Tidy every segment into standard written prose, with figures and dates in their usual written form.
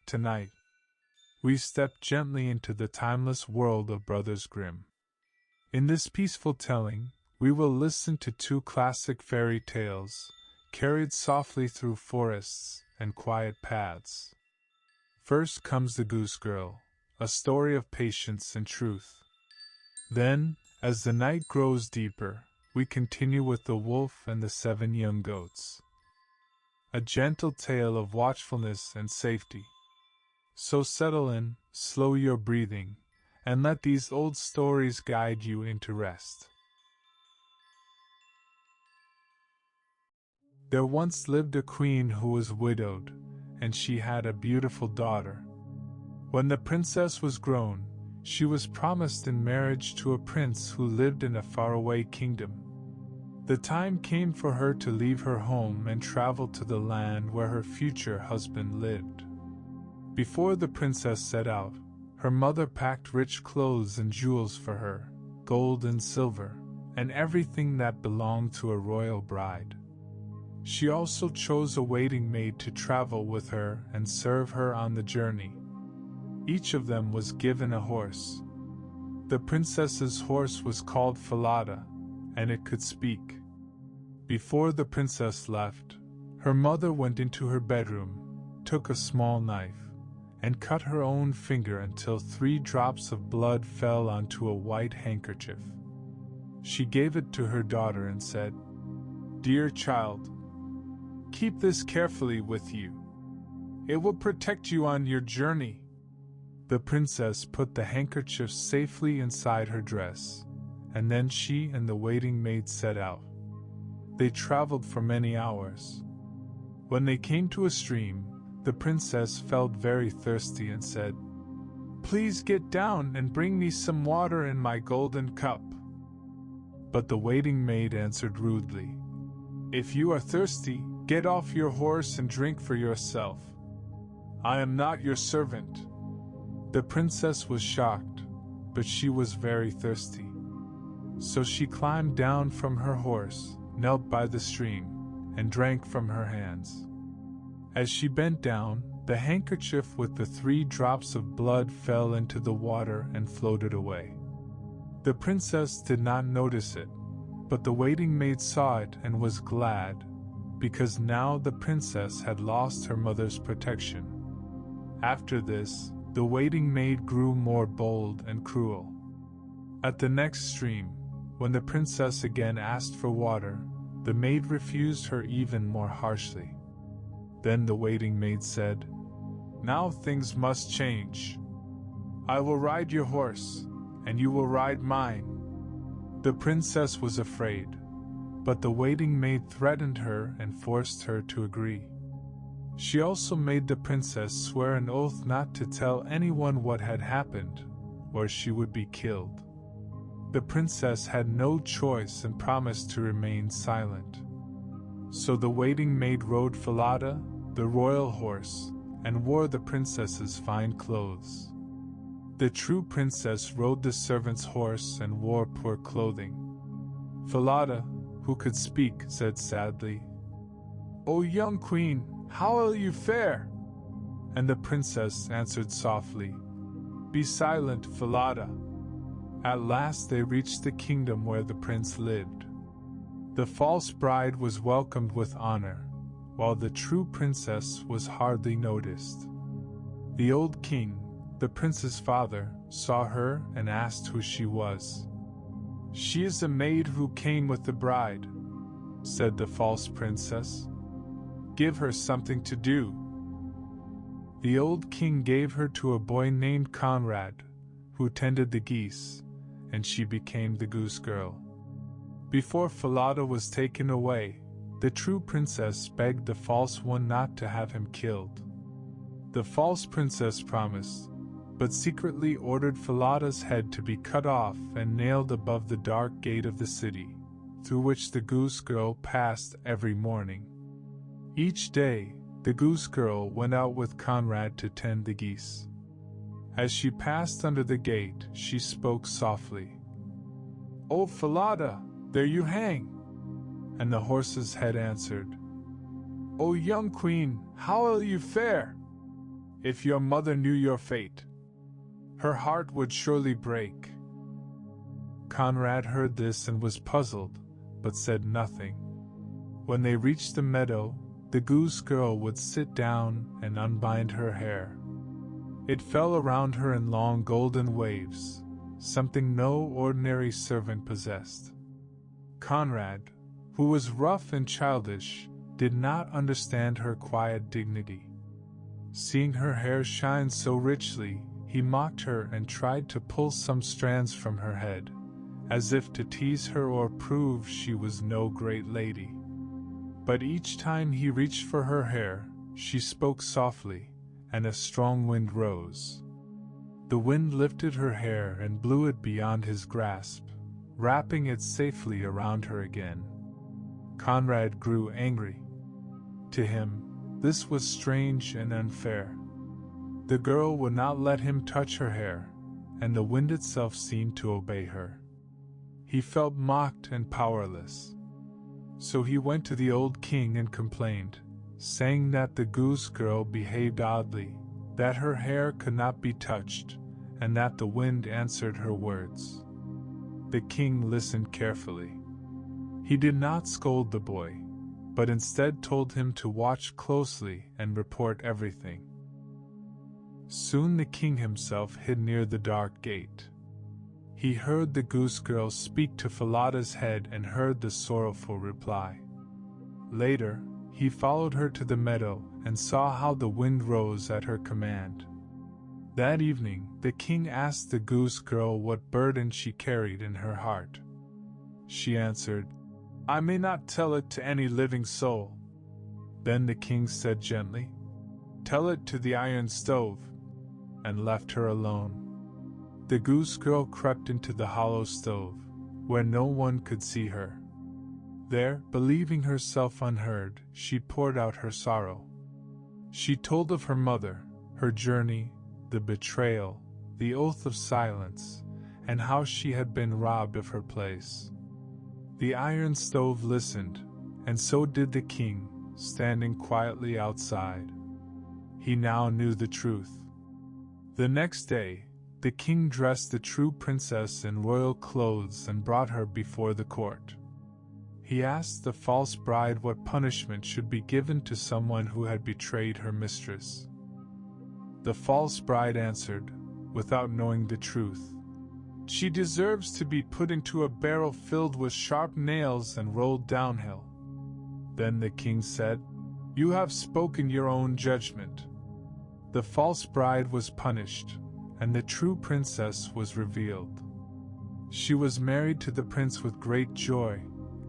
Tonight, we step gently into the timeless world of Brothers Grimm. In this peaceful telling, we will listen to two classic fairy tales, carried softly through forests and quiet paths. First comes the Goose Girl, a story of patience and truth. Then, as the night grows deeper, we continue with the wolf and the 7 young goats. A gentle tale of watchfulness and safety. So settle in, slow your breathing, and let these old stories guide you into rest. There once lived a queen who was widowed, and she had a beautiful daughter. When the princess was grown, she was promised in marriage to a prince who lived in a faraway kingdom. The time came for her to leave her home and travel to the land where her future husband lived. Before the princess set out, her mother packed rich clothes and jewels for her, gold and silver, and everything that belonged to a royal bride. She also chose a waiting maid to travel with her and serve her on the journey. Each of them was given a horse. The princess's horse was called Falada, and it could speak. Before the princess left, her mother went into her bedroom, took a small knife, and cut her own finger until 3 drops of blood fell onto a white handkerchief. She gave it to her daughter and said, "Dear child, keep this carefully with you. It will protect you on your journey." The princess put the handkerchief safely inside her dress, and then she and the waiting maid set out. They traveled for many hours. When they came to a stream, the princess felt very thirsty and said, "Please get down and bring me some water in my golden cup." But the waiting maid answered rudely, "If you are thirsty, get off your horse and drink for yourself. I am not your servant." The princess was shocked, but she was very thirsty. So she climbed down from her horse, knelt by the stream, and drank from her hands. As she bent down, the handkerchief with the 3 drops of blood fell into the water and floated away. The princess did not notice it, but the waiting maid saw it and was glad, because now the princess had lost her mother's protection. After this, the waiting maid grew more bold and cruel. At the next stream, when the princess again asked for water, the maid refused her even more harshly. Then the waiting maid said, "Now things must change. I will ride your horse, and you will ride mine." The princess was afraid, but the waiting maid threatened her and forced her to agree. She also made the princess swear an oath not to tell anyone what had happened, or she would be killed. The princess had no choice and promised to remain silent. So the waiting maid rode Falada, the royal horse, and wore the princess's fine clothes. The true princess rode the servant's horse and wore poor clothing. Falada, who could speak, said sadly, "O young queen, how will you fare?" And the princess answered softly, "Be silent, Falada." At last they reached the kingdom where the prince lived. The false bride was welcomed with honor, while the true princess was hardly noticed. The old king, the prince's father, saw her and asked who she was. "She is a maid who came with the bride," said the false princess. "Give her something to do." The old king gave her to a boy named Conrad, who tended the geese, and she became the Goose Girl. Before Falada was taken away, the true princess begged the false one not to have him killed. The false princess promised, but secretly ordered Falada's head to be cut off and nailed above the dark gate of the city, through which the Goose Girl passed every morning. Each day, the Goose Girl went out with Conrad to tend the geese. As she passed under the gate, she spoke softly, "O Falada, there you hang!" And the horse's head answered, "O young queen, how will you fare? If your mother knew your fate, her heart would surely break." Conrad heard this and was puzzled, but said nothing. When they reached the meadow, the Goose Girl would sit down and unbind her hair. It fell around her in long golden waves, something no ordinary servant possessed. Conrad, who was rough and childish, did not understand her quiet dignity. Seeing her hair shine so richly, he mocked her and tried to pull some strands from her head, as if to tease her or prove she was no great lady. But each time he reached for her hair, she spoke softly, and a strong wind rose. The wind lifted her hair and blew it beyond his grasp, wrapping it safely around her again. Conrad grew angry. To him, this was strange and unfair. The girl would not let him touch her hair, and the wind itself seemed to obey her. He felt mocked and powerless. So he went to the old king and complained, saying that the Goose Girl behaved oddly, that her hair could not be touched, and that the wind answered her words. The king listened carefully. He did not scold the boy, but instead told him to watch closely and report everything. Soon the king himself hid near the dark gate. He heard the Goose Girl speak to Falada's head and heard the sorrowful reply. Later, he followed her to the meadow and saw how the wind rose at her command. That evening, the king asked the Goose Girl what burden she carried in her heart. She answered, "I may not tell it to any living soul." Then the king said gently, "Tell it to the iron stove," and left her alone. The Goose Girl crept into the hollow stove, where no one could see her. There, believing herself unheard, she poured out her sorrow. She told of her mother, her journey, the betrayal, the oath of silence, and how she had been robbed of her place. The iron stove listened, and so did the king, standing quietly outside. He now knew the truth. The next day, the king dressed the true princess in royal clothes and brought her before the court. He asked the false bride what punishment should be given to someone who had betrayed her mistress. The false bride answered, without knowing the truth, "She deserves to be put into a barrel filled with sharp nails and rolled downhill." Then the king said, "You have spoken your own judgment." The false bride was punished, and the true princess was revealed. She was married to the prince with great joy,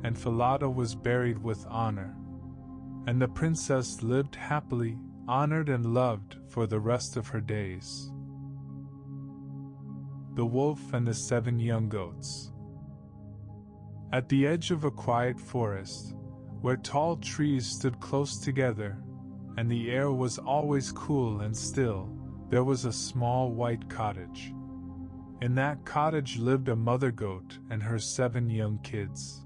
and Falada was buried with honor. And the princess lived happily, honored and loved for the rest of her days. The Wolf and the 7 Young Goats. At the edge of a quiet forest, where tall trees stood close together, and the air was always cool and still, there was a small white cottage. In that cottage lived a mother goat and her 7 young kids.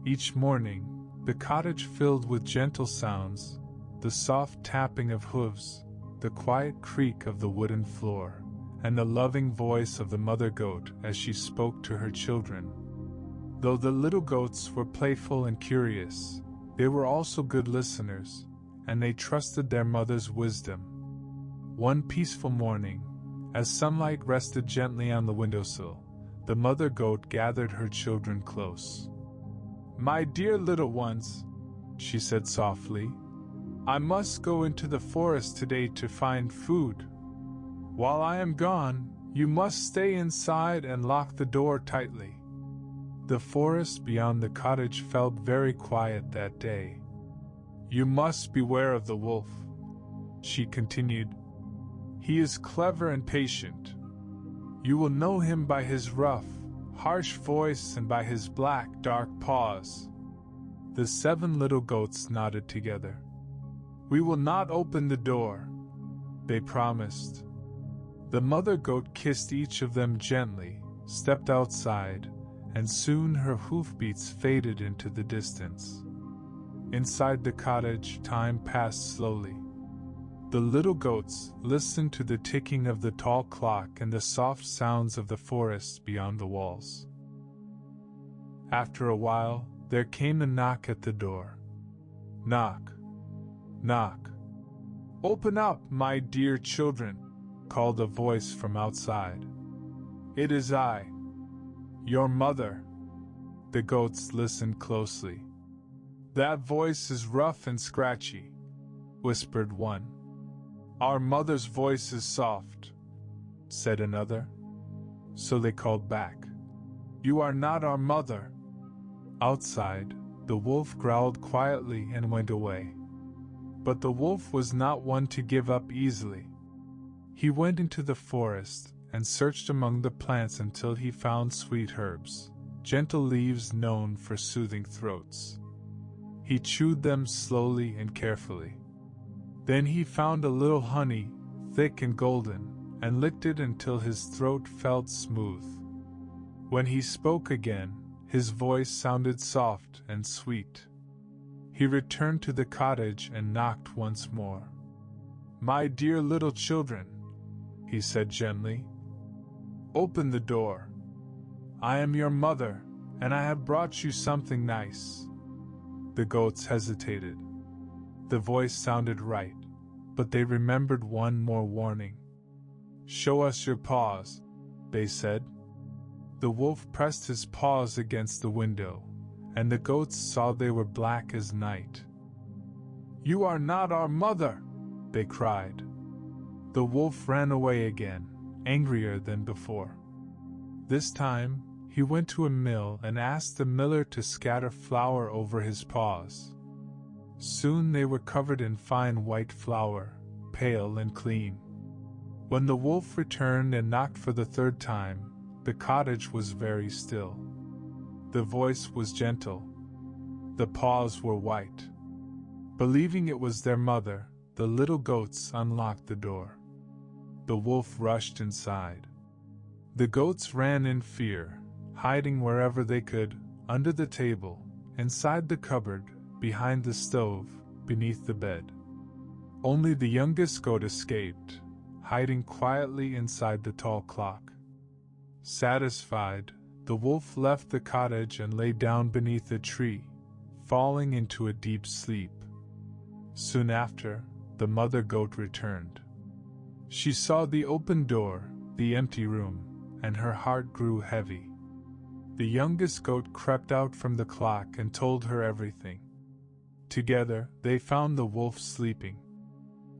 Each morning, the cottage filled with gentle sounds, the soft tapping of hooves, the quiet creak of the wooden floor, and the loving voice of the mother goat as she spoke to her children. Though the little goats were playful and curious, they were also good listeners, and they trusted their mother's wisdom. One peaceful morning, as sunlight rested gently on the windowsill, the mother goat gathered her children close. "My dear little ones," she said softly, "I must go into the forest today to find food. While I am gone, you must stay inside and lock the door tightly." The forest beyond the cottage felt very quiet that day. "You must beware of the wolf," she continued. "He is clever and patient. You will know him by his rough, harsh voice and by his black, dark paws." The 7 little goats nodded together. "We will not open the door," they promised. The mother goat kissed each of them gently, stepped outside, and soon her hoofbeats faded into the distance. Inside the cottage, time passed slowly. The little goats listened to the ticking of the tall clock and the soft sounds of the forest beyond the walls. After a while, there came a knock at the door. Knock. Knock. "Open up, my dear children," called a voice from outside. "It is I, your mother." The goats listened closely. "That voice is rough and scratchy," whispered one. "Our mother's voice is soft," said another. So they called back, "You are not our mother." Outside, the wolf growled quietly and went away. But the wolf was not one to give up easily. He went into the forest and searched among the plants until he found sweet herbs, gentle leaves known for soothing throats. He chewed them slowly and carefully. Then he found a little honey, thick and golden, and licked it until his throat felt smooth. When he spoke again, his voice sounded soft and sweet. He returned to the cottage and knocked once more. "My dear little children," he said gently, "open the door. I am your mother, and I have brought you something nice." The goats hesitated. The voice sounded right, but they remembered one more warning. "Show us your paws," they said. The wolf pressed his paws against the window, and the goats saw they were black as night. "You are not our mother!" they cried. The wolf ran away again, angrier than before. This time, he went to a mill and asked the miller to scatter flour over his paws. Soon they were covered in fine white flour, pale and clean. When the wolf returned and knocked for the third time, the cottage was very still. The voice was gentle. The paws were white. Believing it was their mother, the little goats unlocked the door. The wolf rushed inside. The goats ran in fear, hiding wherever they could, under the table, inside the cupboard, behind the stove, beneath the bed. Only the youngest goat escaped, hiding quietly inside the tall clock. Satisfied, the wolf left the cottage and lay down beneath a tree, falling into a deep sleep. Soon after, the mother goat returned. She saw the open door, the empty room, and her heart grew heavy. The youngest goat crept out from the clock and told her everything. Together, they found the wolf sleeping.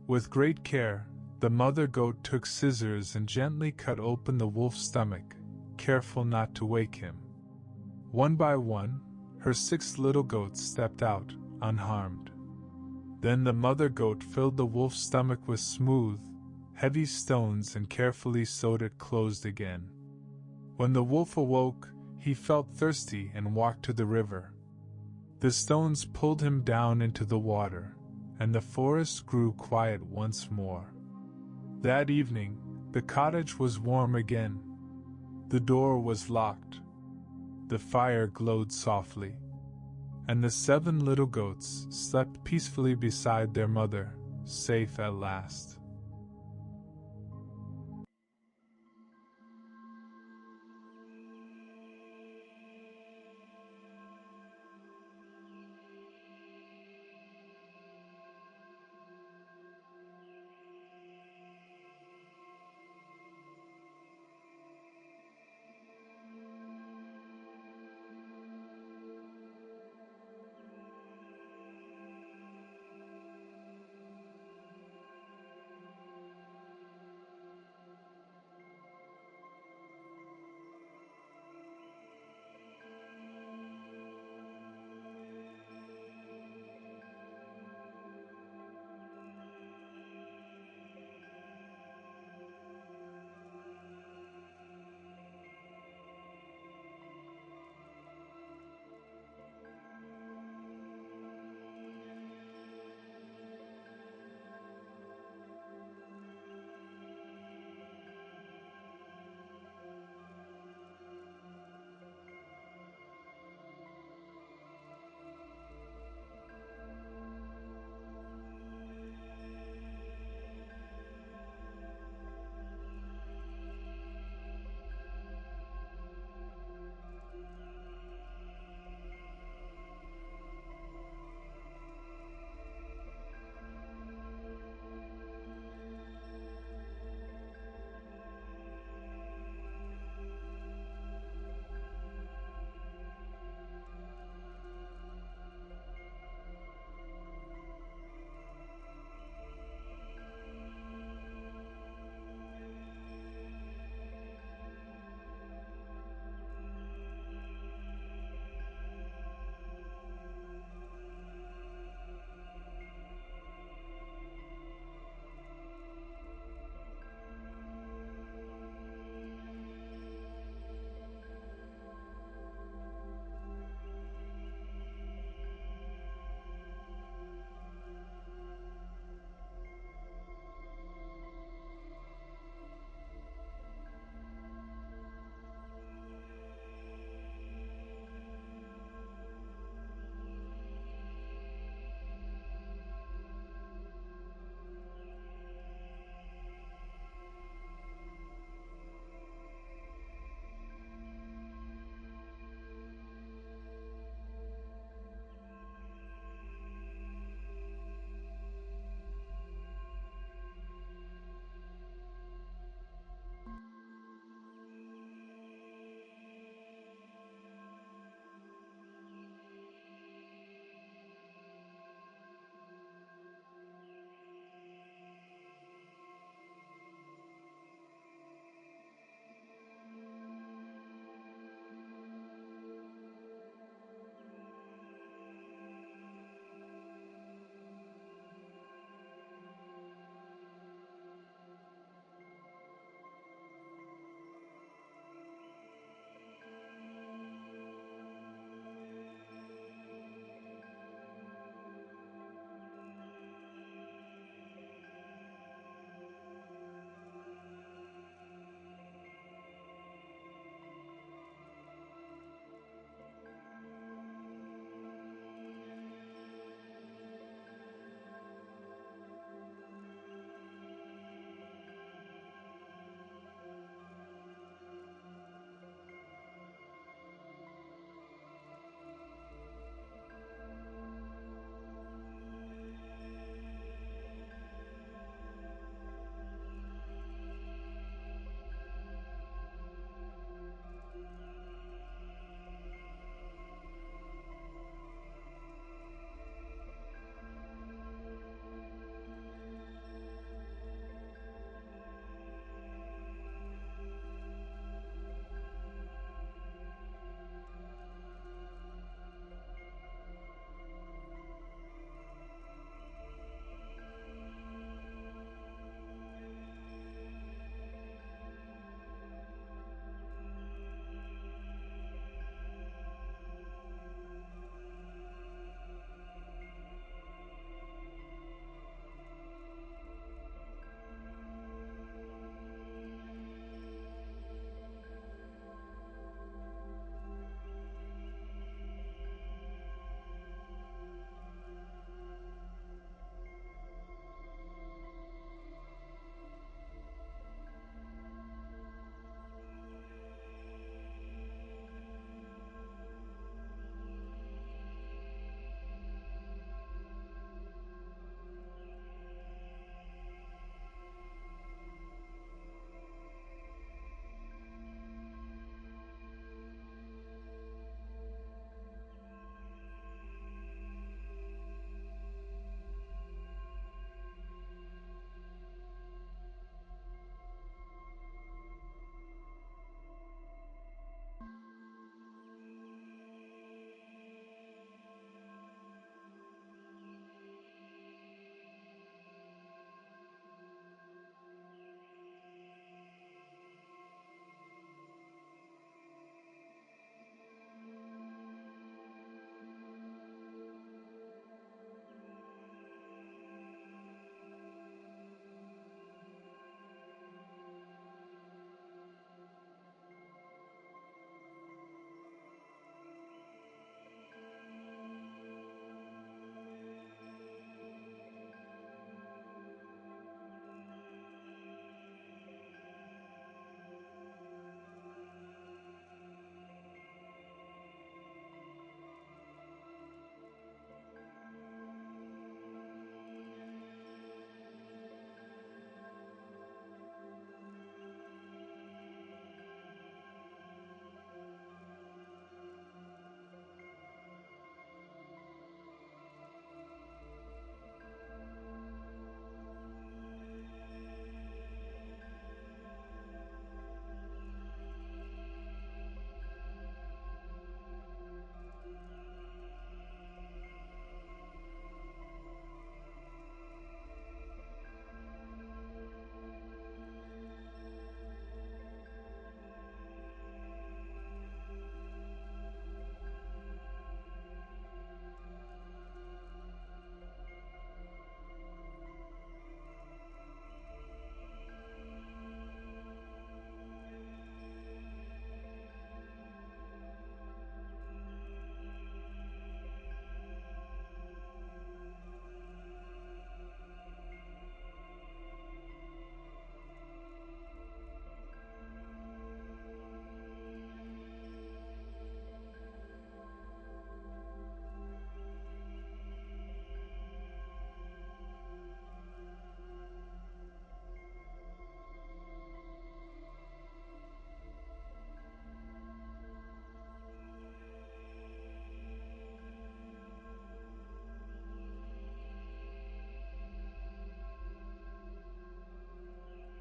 With great care, the mother goat took scissors and gently cut open the wolf's stomach, careful not to wake him. One by one, her 6 little goats stepped out, unharmed. Then the mother goat filled the wolf's stomach with smooth, heavy stones and carefully sewed it closed again. When the wolf awoke, he felt thirsty and walked to the river. The stones pulled him down into the water, and the forest grew quiet once more. That evening, the cottage was warm again. The door was locked. The fire glowed softly, and the 7 little goats slept peacefully beside their mother, safe at last.